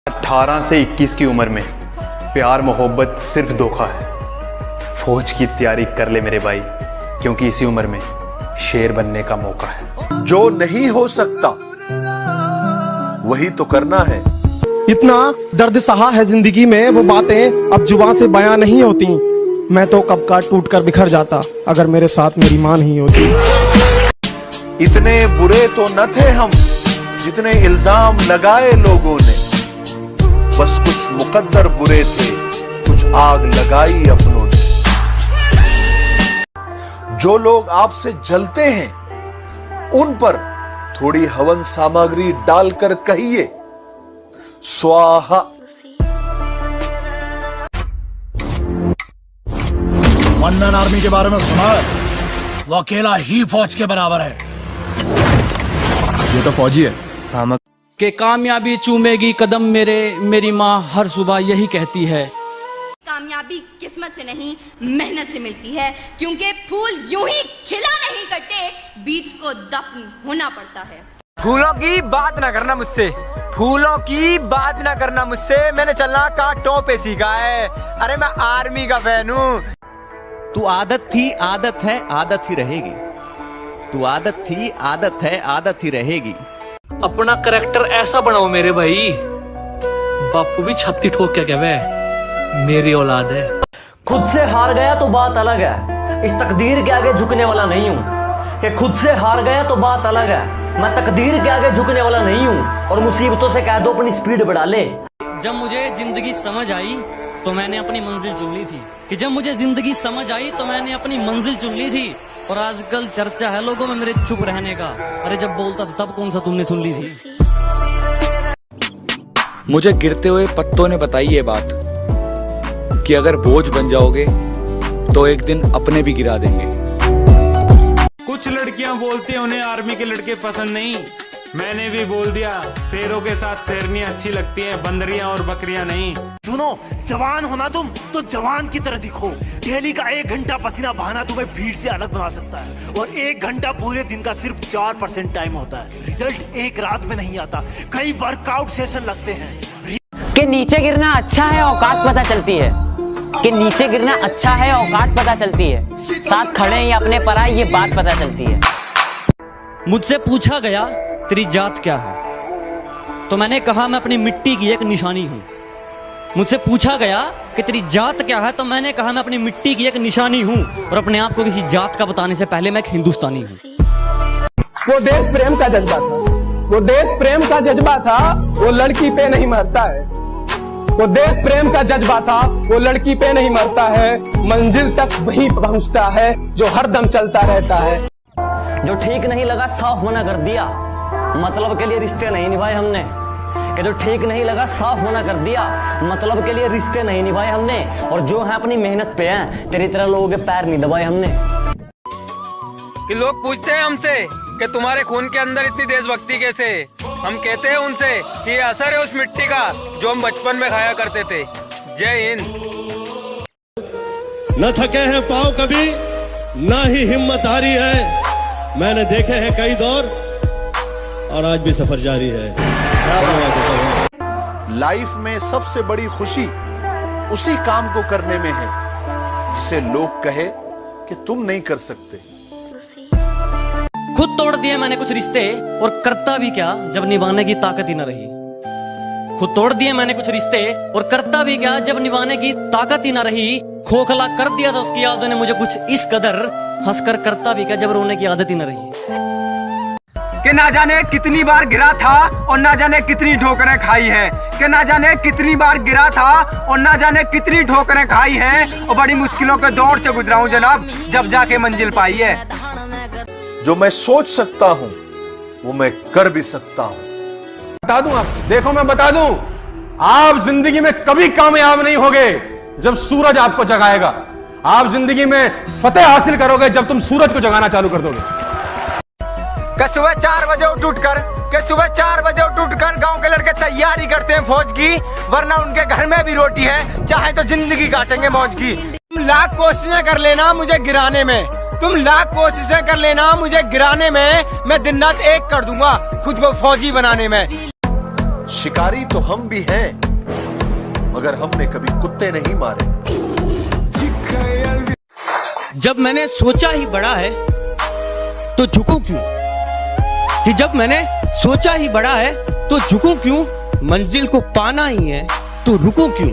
18 से 21 की उम्र में प्यार मोहब्बत सिर्फ धोखा है। फौज की तैयारी कर ले मेरे भाई, क्योंकि इसी उम्र में शेर बनने का मौका है। जो नहीं हो सकता वही तो करना है। इतना दर्द सहा है जिंदगी में, वो बातें अब जुबान से बयां नहीं होती। मैं तो कब का टूट कर बिखर जाता अगर मेरे साथ मेरी मां नहीं होती। इतने बुरे तो न थे हम जितने इल्जाम लगाए लोगों ने, बस कुछ मुकद्दर बुरे थे, कुछ आग लगाई अपनों ने। जो लोग आपसे जलते हैं उन पर थोड़ी हवन सामग्री डालकर कहिए स्वाहा। वंदन आर्मी के बारे में सुना है? वो अकेला ही फौज के बराबर है। ये तो फौजी है। कि कामयाबी चूमेगी कदम मेरे, मेरी माँ हर सुबह यही कहती है। कामयाबी किस्मत से नहीं मेहनत से मिलती है, क्योंकि फूल यूं ही खिला नहीं करते, बीज को दफन होना पड़ता है। फूलों की बात ना करना मुझसे, फूलों की बात ना करना मुझसे, मैंने चलना कांटों पे सीखा है। अरे मैं आर्मी का फैन हूँ। तू आदत थी, आदत है, आदत ही रहेगी। तू आदत थी, आदत है, आदत ही रहेगी। अपना करैक्टर ऐसा बनाओ मेरे भाई, बापू भी छत्ती ठोक क्या कहवे, मेरी औलाद है। खुद से हार गया तो बात अलग है, इस तकदीर के आगे झुकने वाला नहीं हूँ। कि खुद से हार गया तो बात अलग है, मैं तकदीर के आगे झुकने वाला नहीं हूँ। और मुसीबतों से कह दो अपनी स्पीड बढ़ा ले। जब मुझे जिंदगी समझ आई तो मैंने अपनी मंजिल चुन ली थी, कि जब मुझे जिंदगी समझ आई तो मैंने अपनी मंजिल चुन ली थी। और आजकल चर्चा है लोगों में मेरे चुप रहने का। अरे जब बोलता था तब कौन सा तुमने सुन ली थी? मुझे गिरते हुए पत्तों ने बताई ये बात कि अगर बोझ बन जाओगे तो एक दिन अपने भी गिरा देंगे। कुछ लड़कियां बोलती हैं उन्हें आर्मी के लड़के पसंद नहीं। मैंने भी बोल दिया, शेरों के साथ शेरनियां अच्छी लगती हैं, बंदरियां और बकरियां नहीं। सुनो, जवान होना तुम तो जवान की तरह दिखो। डेली का 1 घंटा पसीना बहाना तुम्हें भीड़ से अलग बना सकता है, और 1 घंटा पूरे दिन का सिर्फ 4% टाइम होता है। रिजल्ट एक रात में नहीं आता, कई वर्कआउट सेशन लगते हैं। कि नीचे गिरना अच्छा है, औकात पता चलती है। कि नीचे गिरना अच्छा है, औकात पता चलती है। साथ खड़े हैं या अपने पर आए, ये बात पता चलती है। मुझसे पूछा गया तेरी जात क्या है, तो मैंने कहा मैं अपनी मिट्टी की एक निशानी हूँ। मुझसे पूछा गया कि तेरी जात क्या है, तो मैंने कहा मैं अपनी मिट्टी की एक निशानी हूँ। और अपने आप को किसी जात का बताने से पहले मैं एक हिंदुस्तानी हूँ। वो देश प्रेम का जज्बा था, वो देश प्रेम का जज्बा था, वो लड़की पे नहीं मरता है। वो देश प्रेम का जज्बा था, वो लड़की पे नहीं मरता है। मंजिल तक वही पहुंचता है जो हरदम चलता रहता है। जो ठीक नहीं लगा साफ मना कर दिया, मतलब के लिए रिश्ते नहीं निभाए हमने। कि जो ठीक नहीं लगा साफ मना कर दिया, मतलब के लिए रिश्ते नहीं निभाए हमने। और जो है अपनी मेहनत पे हैं, तेरी तरह लोगों के पैर नहीं दबाए हमने। कि लोग पूछते हैं हमसे कि तुम्हारे खून के अंदर इतनी देशभक्ति कैसे? हम कहते हैं उनसे कि ये असर है उस मिट्टी का जो हम बचपन में खाया करते थे। जय हिंद। न थके हैं पाँव कभी, ना ही हिम्मत हारी है। मैंने देखे हैं कई दौर और आज भी सफर जारी है। लाइफ में सबसे बड़ी खुशी उसी काम को करने में है जिसे लोग कहे कि तुम नहीं कर सकते। खुद तोड़ दिए मैंने कुछ रिश्ते, और करता भी क्या जब निभाने की ताकत ही न रही। खुद तोड़ दिए मैंने कुछ रिश्ते, और करता भी क्या जब निभाने की ताकत ही न रही। खोखला कर दिया था उसकी यादों ने मुझे कुछ इस कदर, हंसकर करता भी क्या जब रोने की आदत ही न रही। कि ना जाने कितनी बार गिरा था और ना जाने कितनी ठोकरें खाई है। कि ना जाने कितनी बार गिरा था और ना जाने कितनी ठोकरें खाई है, और बड़ी मुश्किलों के दौर से गुजरा हूँ जनाब, जब जाके मंजिल पाई है। जो मैं सोच सकता हूं वो मैं कर भी सकता हूं। बता दूं, आप देखो मैं बता दूं, आप जिंदगी में कभी कामयाब नहीं होगे जब सूरज आपको जगाएगा। आप जिंदगी में फतेह हासिल करोगे जब तुम सूरज को जगाना चालू कर दोगे। सुबह 4 बजे उठ कर गांव के लड़के तैयारी करते हैं फौज की, वरना उनके घर में भी रोटी है, चाहे तो जिंदगी काटेंगे मौज की। तुम लाख कोशिशें कर लेना मुझे गिराने में, तुम लाख कोशिशें कर लेना मुझे गिराने में, मैं दिन रात एक कर दूंगा खुद को फौजी बनाने में। शिकारी तो हम भी हैं, मगर हमने कभी कुत्ते नहीं मारे। जब मैंने सोचा ही बड़ा है तो झुकूं क्यों? कि जब मैंने सोचा ही बड़ा है तो झुकूं क्यों? मंजिल को पाना ही है तो रुकूं क्यों?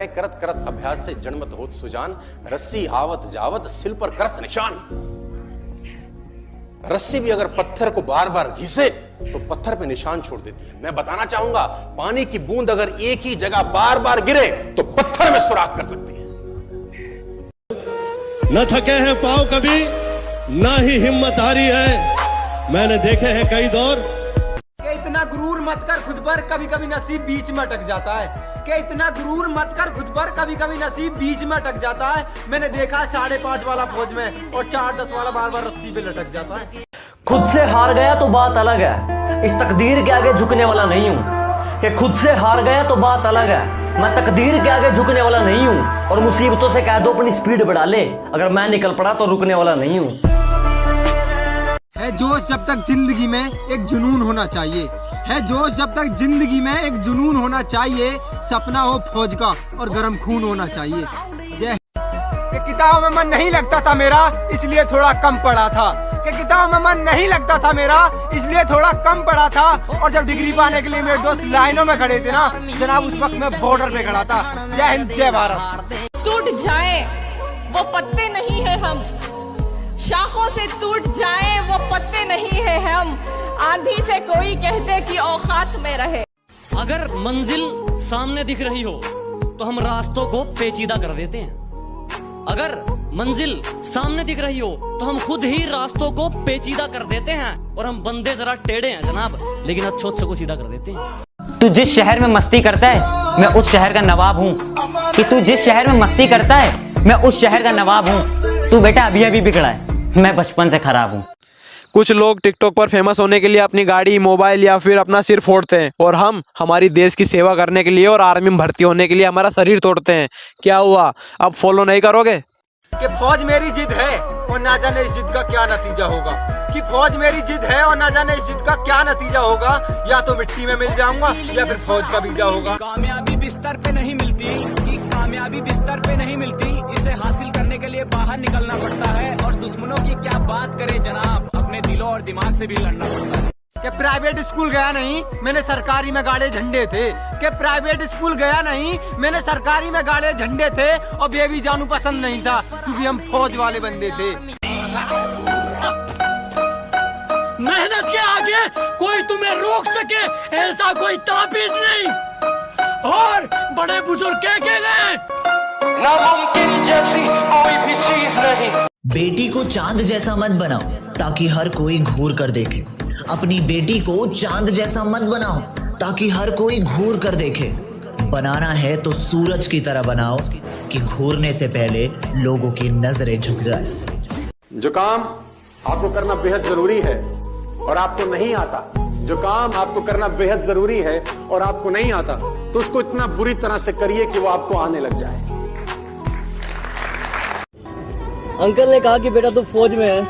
करत करत अभ्यास से जन्मत होत सुजान, रस्सी आवत जावत सिल पर करत निशान। रस्सी भी अगर पत्थर को बार बार घिसे तो पत्थर पे निशान छोड़ देती है। मैं बताना चाहूंगा, पानी की बूंद अगर एक ही जगह बार बार गिरे तो पत्थर में सुराख कर सकती है। न थके हैं पांव कभी, ना ही हिम्मत हारी है। मैंने देखे हैं कई दौर। कि इतना गुरूर मत कर खुद पर, कभी कभी नसीब बीच में अटक जाता है। कि इतना गुरूर मत कर खुद पर, कभी कभी नसीब बीच में अटक जाता है। मैंने देखा 5.5 वाला फौज में और 4-10 वाला बार बार रस्सी पे लटक जाता है। खुद से हार गया तो बात अलग है, इस तकदीर के आगे झुकने वाला नहीं हूँ। कि खुद से हार गया तो बात अलग है, मैं तकदीर के आगे झुकने वाला नहीं हूँ। और मुसीबतों से कह दो अपनी स्पीड बढ़ा ले, अगर मैं निकल पड़ा तो रुकने वाला नहीं हूँ। है जोश जब तक जिंदगी में एक जुनून होना चाहिए, है जोश जब तक जिंदगी में एक जुनून होना चाहिए। सपना हो फौज का और गर्म खून होना चाहिए। जय। कि किताबों में मन नहीं लगता था मेरा, इसलिए थोड़ा कम पढ़ा था। कि किताबों में मन नहीं लगता था मेरा, इसलिए थोड़ा कम पढ़ा था। और जब डिग्री पाने के लिए मेरे दोस्त लाइनों में खड़े थे ना जनाब, उस वक्त मैं बॉर्डर पे खड़ा था। जय हिंद, जय भारत। टूट जाए वो पत्ते नहीं है हम, शाखों से टूट जाए वो पत्ते नहीं है हम। आंधी से कोई कहते कि औकात में रहे। अगर मंजिल सामने दिख रही हो तो हम रास्तों को पेचीदा कर देते हैं। अगर मंजिल सामने दिख रही हो तो हम खुद ही रास्तों को पेचीदा कर देते हैं। और हम बंदे जरा टेढ़े हैं जनाब, लेकिन अच्छों को सीधा कर देते हैं। तू जिस शहर में मस्ती करता है मैं उस शहर का नवाब हूँ। कि तू जिस शहर में मस्ती करता है मैं उस शहर का नवाब हूँ। तू बेटा अभी अभी बिगड़ा है, मैं बचपन से खराब हूँ। कुछ लोग टिकटॉक पर फेमस होने के लिए अपनी गाड़ी, मोबाइल या फिर अपना सिर फोड़ते हैं, और हम हमारी देश की सेवा करने के लिए और आर्मी में भर्ती होने के लिए हमारा शरीर तोड़ते हैं। क्या हुआ, अब फॉलो नहीं करोगे? कि फौज मेरी जिद है और ना जाने इस जिद का क्या नतीजा होगा। कि फौज मेरी जिद है और ना जाने इस जिद का क्या नतीजा होगा। या तो मिट्टी में मिल जाऊंगा या फिर फौज का बीजा होगा। कामयाबी बिस्तर पे नहीं मिलती, कि कामयाबी बिस्तर पे नहीं मिलती, इसे हासिल करने के लिए बाहर निकलना पड़ता है। और दुश्मनों की क्या बात करें जनाब, अपने दिलों और दिमाग से भी लड़ना पड़ता है। कि प्राइवेट स्कूल गया नहीं, मैंने सरकारी में गाड़े झंडे थे। कि प्राइवेट स्कूल गया नहीं, मैंने सरकारी में गाड़े झंडे थे। और बेबी जानू पसंद नहीं था क्योंकि हम फौज वाले बंदे थे। मेहनत के आगे कोई तुम्हें रोक सके ऐसा कोई ताबीज नहीं। और बड़े बुजुर्ग कह के गए, नामुमकिन जैसी कोई भी चीज नहीं। बेटी को चांद जैसा मत बनाओ ताकि हर कोई घूर कर देखे। अपनी बेटी को चांद जैसा मत बनाओ ताकि हर कोई घूर कर देखे। बनाना है तो सूरज की तरह बनाओ कि घूरने से पहले लोगों की नजरें झुक जाए। जो काम आपको करना बेहद जरूरी है और आपको नहीं आता, जो काम आपको करना बेहद जरूरी है और आपको नहीं आता, तो उसको इतना बुरी तरह से करिए कि वो आपको आने लग जाए। अंकल ने कहा कि बेटा तू फौज में है,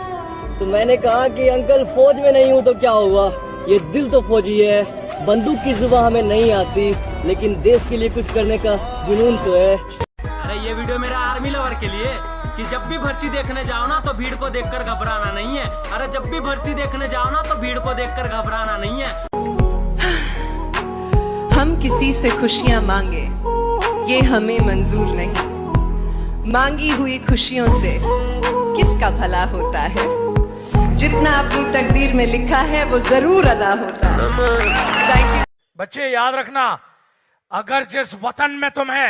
तो मैंने कहा कि अंकल फौज में नहीं हूँ तो क्या हुआ, ये दिल तो फौजी है। बंदूक की जुबान हमें नहीं आती, लेकिन देश के लिए कुछ करने का जुनून तो है। अरे ये वीडियो मेरा आर्मी लवर के लिए, कि जब भी भर्ती देखने जाओ ना तो भीड़ को देखकर घबराना नहीं है। अरे जब भी भर्ती देखने जाओ ना तो भीड़ को देखकर घबराना नहीं है। हम किसी से खुशियां मांगे ये हमें मंजूर नहीं। मांगी हुई खुशियों से किसका भला होता है। जितना अपनी तकदीर में लिखा है वो जरूर अदा होता है। बच्चे याद रखना, अगर जिस वतन में तुम्हें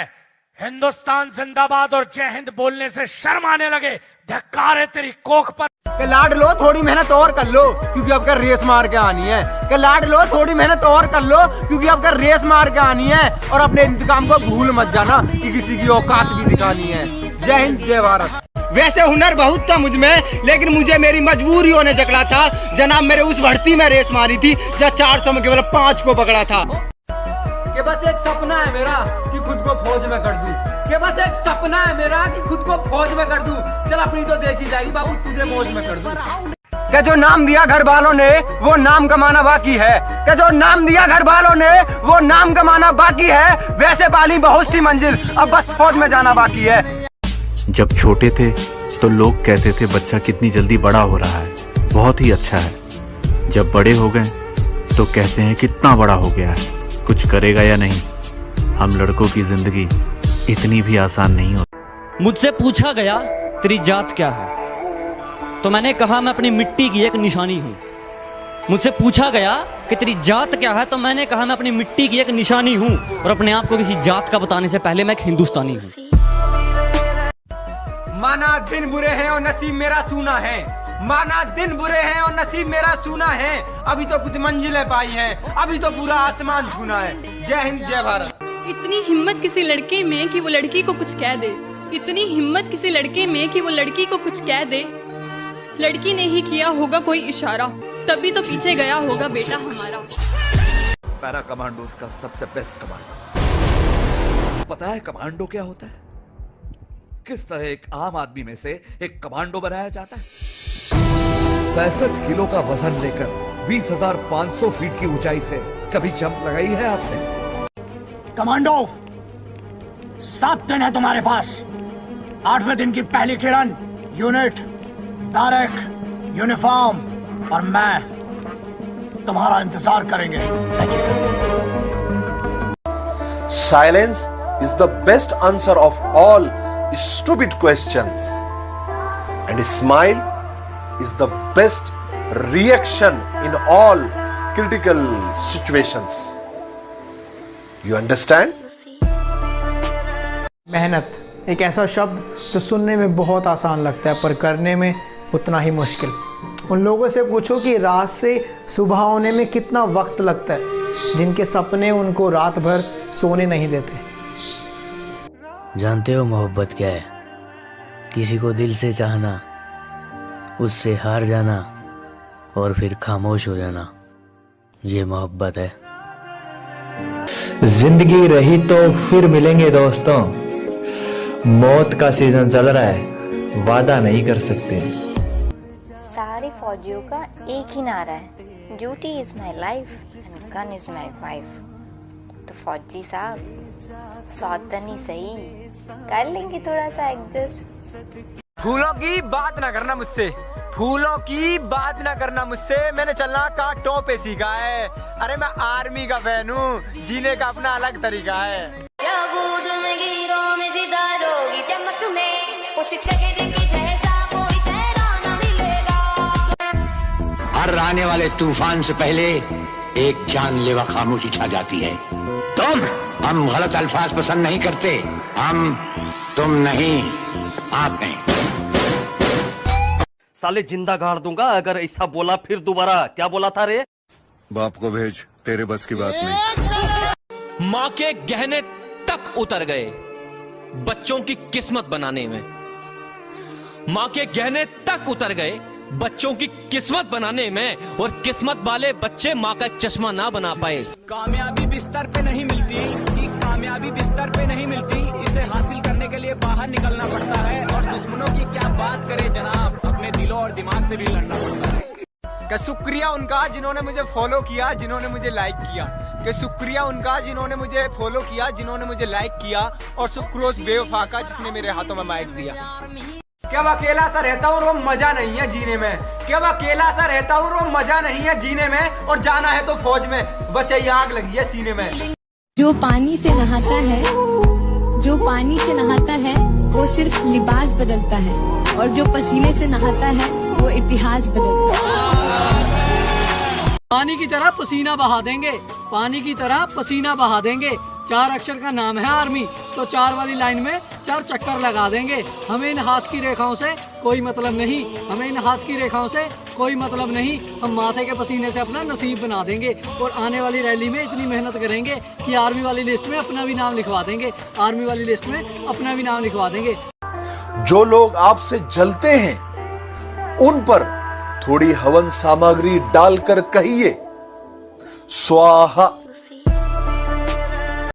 हिंदुस्तान जिंदाबाद और जय हिंद बोलने से शर्म आने लगे, धिक्कार है तेरी कोख पर। के लाड लो, थोड़ी मेहनत और कर लो क्योंकि आपका रेस मार के आनी है। के लाड लो, थोड़ी मेहनत और कर लो क्योंकि आपका रेस मार के आनी है। और अपने इंतकाम को भूल मत जाना कि किसी की औकात भी दिखानी है। जय हिंद, जय भारत। वैसे हुनर बहुत था मुझ में, लेकिन मुझे मेरी मजबूरियों ने जकड़ा था। जनाब मेरे उस भर्ती में रेस मारी थी जहाँ 400 में केवल 5 को पकड़ा था। कि बस एक सपना है मेरा कि खुद को फौज में कर दूं। कि बस एक सपना है मेरा कि खुद को फौज में कर दूं। चल अपनी तो देखी जाएगी बाबू, तुझे फौज में कर दूं। कि जो नाम दिया घर वालों ने वो नाम कमाना बाकी है, कि जो नाम दिया घर वालों ने वो नाम कमाना बाकी है। वैसे पाली बहुत सी मंजिल, अब बस फौज में जाना बाकी है। जब छोटे थे तो लोग कहते थे बच्चा कितनी जल्दी बड़ा हो रहा है, बहुत ही अच्छा है। जब बड़े हो गए तो कहते हैं कितना बड़ा हो गया है, कुछ करेगा या नहीं। हम लड़कों की जिंदगी इतनी भी आसान नहीं होती। मुझसे पूछा गया तेरी जात क्या है, तो मैंने कहा मैं अपनी मिट्टी की एक निशानी हूं। मुझसे पूछा गया कि तेरी जात क्या है, तो मैंने कहा मैं अपनी मिट्टी की एक निशानी हूं। और अपने आप को किसी जात का बताने से पहले मैं एक हिंदुस्तानी हूं। माना दिन बुरे हैं और नसीब मेरा सूना है, माना दिन बुरे हैं और नसीब मेरा सूना है। अभी तो कुछ मंजिलें पाई हैं, अभी तो पूरा आसमान छूना है। जय हिंद जय भारत। इतनी हिम्मत किसी लड़के में कि वो लड़की को कुछ कह दे, इतनी हिम्मत किसी लड़के में कि वो लड़की को कुछ कह दे। लड़की ने ही किया होगा कोई इशारा, तभी तो पीछे गया होगा बेटा हमारा। पैरा कमांडोज का सबसे बेस्ट कमांडो। पता है कमांडो क्या होता है? किस तरह एक आम आदमी में से एक कमांडो बनाया जाता है? 65 किलो का वजन लेकर 20,500 फीट की ऊंचाई से कभी जंप लगाई है आपने? कमांडो 7 दिन है तुम्हारे पास। 8वें दिन की पहली किरण, यूनिट, बैरक, यूनिफॉर्म और मैं तुम्हारा इंतजार करेंगे। Thank you sir. Silence is the best answer of all stupid questions, and a smile is the best reaction in all critical situations. You understand? मेहनत एक ऐसा शब्द जो सुनने में बहुत आसान लगता है पर करने में उतना ही मुश्किल। उन लोगों से पूछो कि रात से सुबह होने में कितना वक्त लगता है, जिनके सपने उनको रात भर सोने नहीं देते। जानते हो मोहब्बत क्या है? किसी को दिल से चाहना, उससे हार जाना और फिर खामोश हो जाना, ये मोहब्बत है। जिंदगी रही तो फिर मिलेंगे दोस्तों, मौत का सीजन चल रहा है, वादा नहीं कर सकते। सारे फौजियों का एक ही नारा है, duty is my life and gun is my wife. तो फौजी साहब सौतनी सही, कर लेंगे थोड़ा सा एडजस्ट। फूलों की बात ना करना मुझसे, फूलों की बात ना करना मुझसे, मैंने चलना कांटों पे सीखा है। अरे मैं आर्मी का फैन हूँ, जीने का अपना अलग तरीका है। चमक में वो शिक्षा के देखी जैसा कोई चेहरा न मिलेगा। हर आने वाले तूफान से पहले एक जानलेवा खामोशी छा जाती है। हम गलत अल्फाज पसंद नहीं करते, हम तुम नहीं आप नहीं। साले जिंदा गाड़ दूंगा अगर ऐसा बोला फिर दोबारा। क्या बोला था रे? बाप को भेज, तेरे बस की बात नहीं। माँ के गहने तक उतर गए बच्चों की किस्मत बनाने में, माँ के गहने तक उतर गए बच्चों की किस्मत बनाने में, और किस्मत वाले बच्चे माँ का चश्मा ना बना पाए। कामयाबी बिस्तर पे नहीं मिलती, कि कामयाबी बिस्तर पे नहीं मिलती, इसे हासिल करने के लिए बाहर निकलना पड़ता है। और दुश्मनों की क्या बात करें जनाब, अपने दिलों और दिमाग से भी लड़ना पड़ता है। कि शुक्रिया उनका जिन्होंने मुझे फॉलो किया, जिन्होंने मुझे लाइक किया, कि शुक्रिया उनका जिन्होंने मुझे फॉलो किया, जिन्होंने मुझे लाइक किया, और शुक्रोस बेवफा का जिसने मेरे हाथों में माइक दिया। क्या मैं अकेला सा रहता हूँ, वो मजा नहीं है जीने में। क्या मैं अकेला सा रहता हूँ, वो मजा नहीं है जीने में। और जाना है तो फौज में, बस यही आग लगी है सीने में। जो पानी से नहाता है, जो पानी से नहाता है वो सिर्फ लिबास बदलता है, और जो पसीने से नहाता है वो इतिहास बदलता है। पानी की तरह पसीना बहा देंगे, पानी की तरह पसीना बहा देंगे। 4 अक्षर का नाम है आर्मी, तो 4 वाली लाइन में 4 चक्कर लगा देंगे। हमें इन हाथ की रेखाओं से कोई मतलब नहीं, हमें इन हाथ की रेखाओं से कोई मतलब नहीं। हम माथे के पसीने से अपना नसीब बना देंगे, और आने वाली रैली में इतनी मेहनत करेंगे कि आर्मी वाली लिस्ट में अपना भी नाम लिखवा देंगे, आर्मी वाली लिस्ट में अपना भी नाम लिखवा देंगे। जो लोग आपसे जलते हैं उन पर थोड़ी हवन सामग्री डालकर कहिए स्वाहा